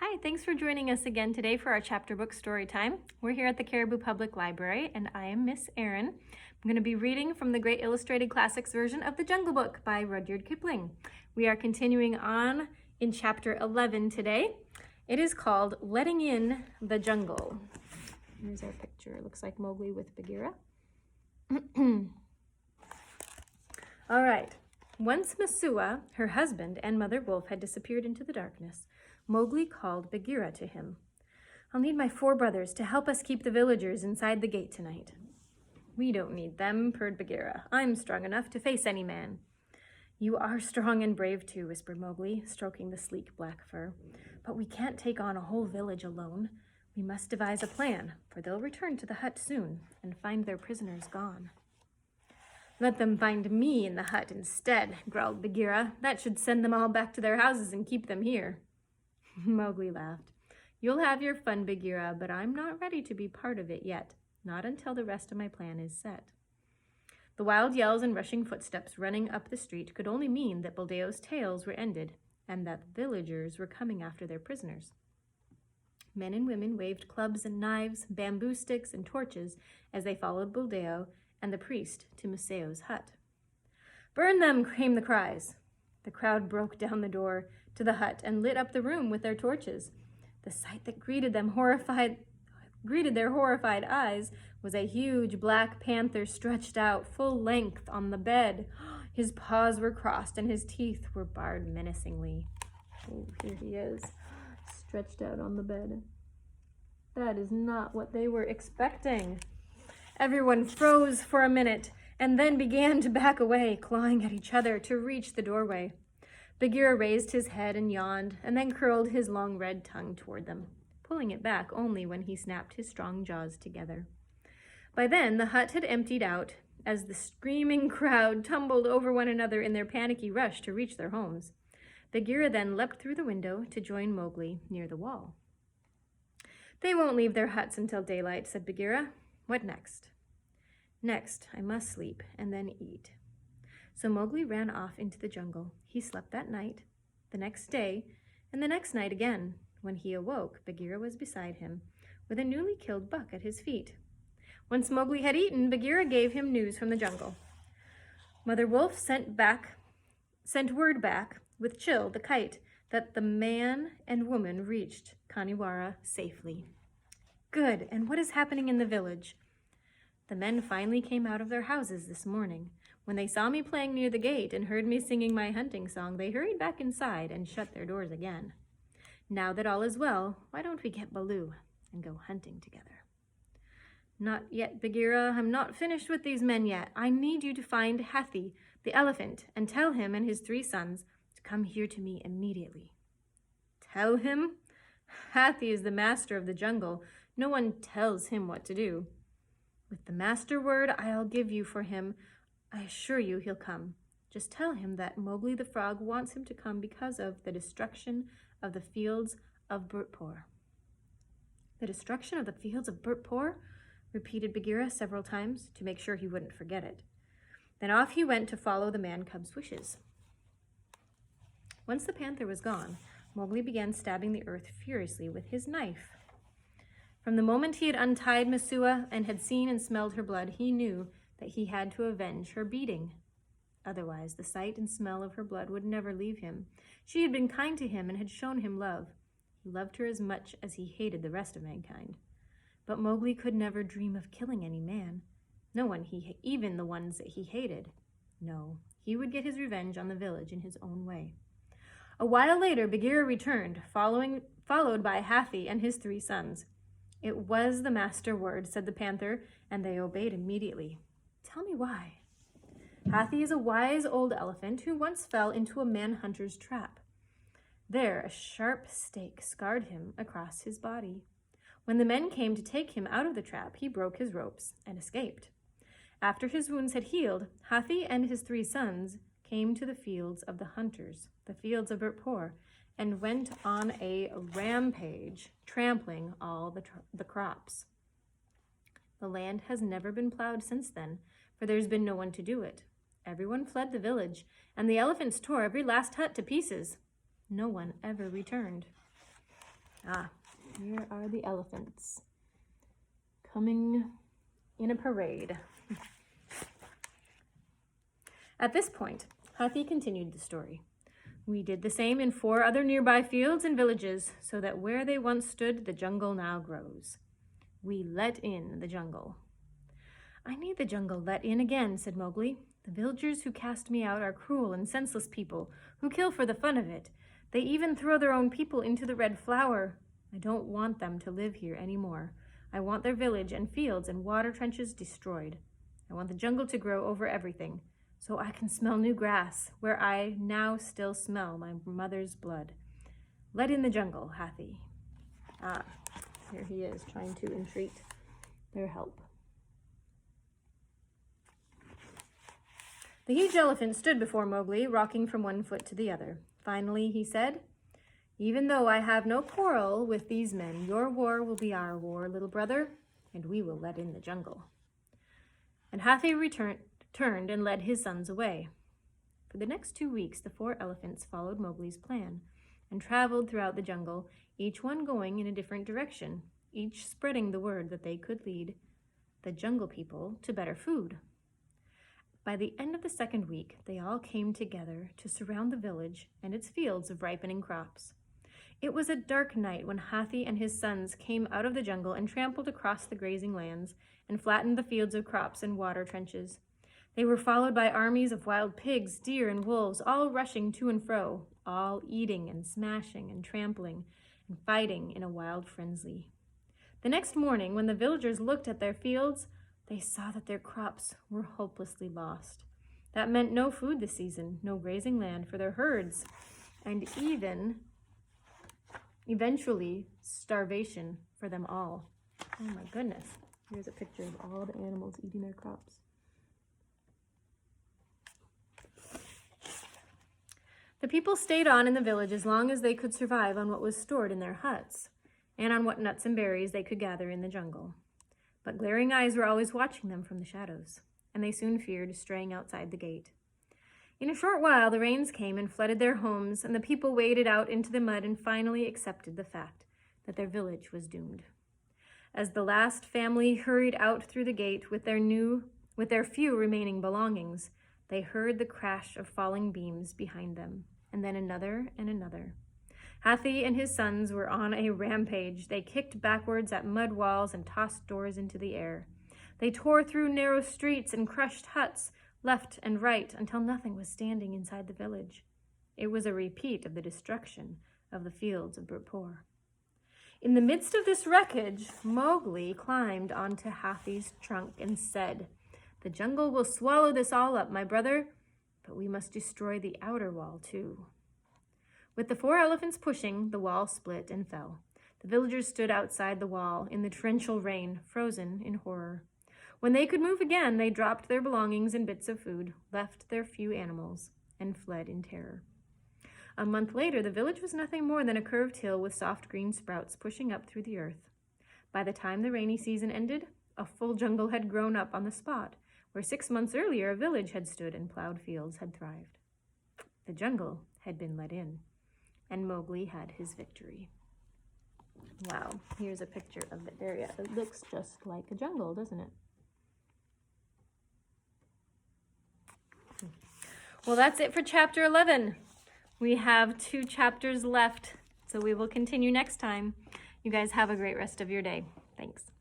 Hi, thanks for joining us again today for our chapter book story time. We're here at the Caribou Public Library, and I am Miss Erin. I'm going to be reading from the Great Illustrated Classics version of The Jungle Book by Rudyard Kipling. We are continuing on in chapter 11 today. It is called Letting in the Jungle. Here's our picture. It looks like Mowgli with Bagheera. All right. Once Messua, her husband, and Mother Wolf had disappeared into the darkness, Mowgli called Bagheera to him. "I'll need my 4 brothers to help us keep the villagers inside the gate tonight." "We don't need them," purred Bagheera. "I'm strong enough to face any man." "You are strong and brave too," whispered Mowgli, stroking the sleek black fur. "But we can't take on a whole village alone. We must devise a plan, for they'll return to the hut soon and find their prisoners gone." "Let them find me in the hut instead," growled Bagheera. "That should send them all back to their houses and keep them here." Mowgli laughed. "You'll have your fun, Bagheera, but I'm not ready to be part of it yet. Not until the rest of my plan is set." The wild yells and rushing footsteps running up the street could only mean that Buldeo's tales were ended and that the villagers were coming after their prisoners. Men and women waved clubs and knives, bamboo sticks and torches as they followed Buldeo and the priest to Museo's hut. "Burn them!" came the cries. The crowd broke down the door to the hut and lit up the room with their torches. The sight that greeted their horrified eyes was a huge black panther stretched out full length on the bed. His paws were crossed and his teeth were bared menacingly. Oh, here he is, stretched out on the bed. That is not what they were expecting. Everyone froze for a minute and then began to back away, clawing at each other to reach the doorway. Bagheera raised his head and yawned, and then curled his long red tongue toward them, pulling it back only when he snapped his strong jaws together. By then, the hut had emptied out as the screaming crowd tumbled over one another in their panicky rush to reach their homes. Bagheera then leapt through the window to join Mowgli near the wall. "They won't leave their huts until daylight," said Bagheera. "What next?" "Next, I must sleep and then eat." So Mowgli ran off into the jungle. He slept that night, the next day, and the next night again. When he awoke, Bagheera was beside him, with a newly killed buck at his feet. Once Mowgli had eaten, Bagheera gave him news from the jungle. Mother Wolf sent word back with Chill, the kite, that the man and woman reached Kaniwara safely. "Good, and what is happening in the village?" "The men finally came out of their houses this morning. When they saw me playing near the gate and heard me singing my hunting song, they hurried back inside and shut their doors again. Now that all is well, why don't we get Baloo and go hunting together?" "Not yet, Bagheera. I'm not finished with these men yet. I need you to find Hathi, the elephant, and tell him and his 3 sons to come here to me immediately." "Tell him? Hathi is the master of the jungle. No one tells him what to do." "With the master word I'll give you for him, I assure you he'll come. Just tell him that Mowgli the Frog wants him to come because of the destruction of the fields of Burtpore." "The destruction of the fields of Burtpore?" repeated Bagheera several times to make sure he wouldn't forget it. Then off he went to follow the man-cub's wishes. Once the panther was gone, Mowgli began stabbing the earth furiously with his knife. From the moment he had untied Messua and had seen and smelled her blood, he knew that he had to avenge her beating. Otherwise, the sight and smell of her blood would never leave him. She had been kind to him and had shown him love. He loved her as much as he hated the rest of mankind. But Mowgli could never dream of killing any man. No one, even the ones that he hated. No, he would get his revenge on the village in his own way. A while later, Bagheera returned, followed by Hathi and his 3 sons. "It was the master word," said the panther, and they obeyed immediately. "Tell me why." "Hathi is a wise old elephant who once fell into a man-hunter's trap. There, a sharp stake scarred him across his body. When the men came to take him out of the trap, he broke his ropes and escaped. After his wounds had healed, Hathi and his 3 sons came to the fields of the hunters, the fields of Burtpore, and went on a rampage, trampling all the crops. The land has never been plowed since then, for there's been no one to do it. Everyone fled the village, and the elephants tore every last hut to pieces. No one ever returned." Here are the elephants coming in a parade. At this point, Hathi continued the story. We did the same in 4 other nearby fields and villages, so that where they once stood, the jungle now grows. We let in the jungle. I need the jungle let in again, said Mowgli. The villagers who cast me out are cruel and senseless people who kill for the fun of it. They even throw their own people into the red flower. I don't want them to live here anymore. I want their village and fields and water trenches destroyed. I want the jungle to grow over everything, so I can smell new grass, where I now still smell my mother's blood. Let in the jungle, Hathi. Here he is, trying to entreat their help. The huge elephant stood before Mowgli, rocking from one foot to the other. Finally, he said, Even though I have no quarrel with these men, your war will be our war, little brother, and we will let in the jungle. And Hathi turned and led his sons away. For the next 2 weeks, the 4 elephants followed Mowgli's plan and traveled throughout the jungle, each one going in a different direction, each spreading the word that they could lead the jungle people to better food. By the end of the 2nd week, they all came together to surround the village and its fields of ripening crops. It was a dark night when Hathi and his sons came out of the jungle and trampled across the grazing lands and flattened the fields of crops and water trenches. They were followed by armies of wild pigs, deer, and wolves, all rushing to and fro, all eating and smashing and trampling and fighting in a wild frenzy. The next morning, when the villagers looked at their fields, they saw that their crops were hopelessly lost. That meant no food this season, no grazing land for their herds, and eventually starvation for them all. Oh my goodness. Here's a picture of all the animals eating their crops. The people stayed on in the village as long as they could survive on what was stored in their huts, and on what nuts and berries they could gather in the jungle. But glaring eyes were always watching them from the shadows, and they soon feared straying outside the gate. In a short while, the rains came and flooded their homes, and the people waded out into the mud and finally accepted the fact that their village was doomed. As the last family hurried out through the gate with their few remaining belongings, they heard the crash of falling beams behind them, and then another and another. Hathi and his sons were on a rampage. They kicked backwards at mud walls and tossed doors into the air. They tore through narrow streets and crushed huts left and right until nothing was standing inside the village. It was a repeat of the destruction of the fields of Burpur. In the midst of this wreckage, Mowgli climbed onto Hathi's trunk and said, "The jungle will swallow this all up, my brother, but we must destroy the outer wall too." With the 4 elephants pushing, the wall split and fell. The villagers stood outside the wall in the torrential rain, frozen in horror. When they could move again, they dropped their belongings and bits of food, left their few animals, and fled in terror. A month later, the village was nothing more than a curved hill with soft green sprouts pushing up through the earth. By the time the rainy season ended, a full jungle had grown up on the spot where 6 months earlier a village had stood and plowed fields had thrived. The jungle had been let in, and Mowgli had his victory. Wow, here's a picture of it there. It looks just like a jungle, doesn't it? Well, that's it for chapter 11. We have 2 chapters left, so we will continue next time. You guys have a great rest of your day. Thanks.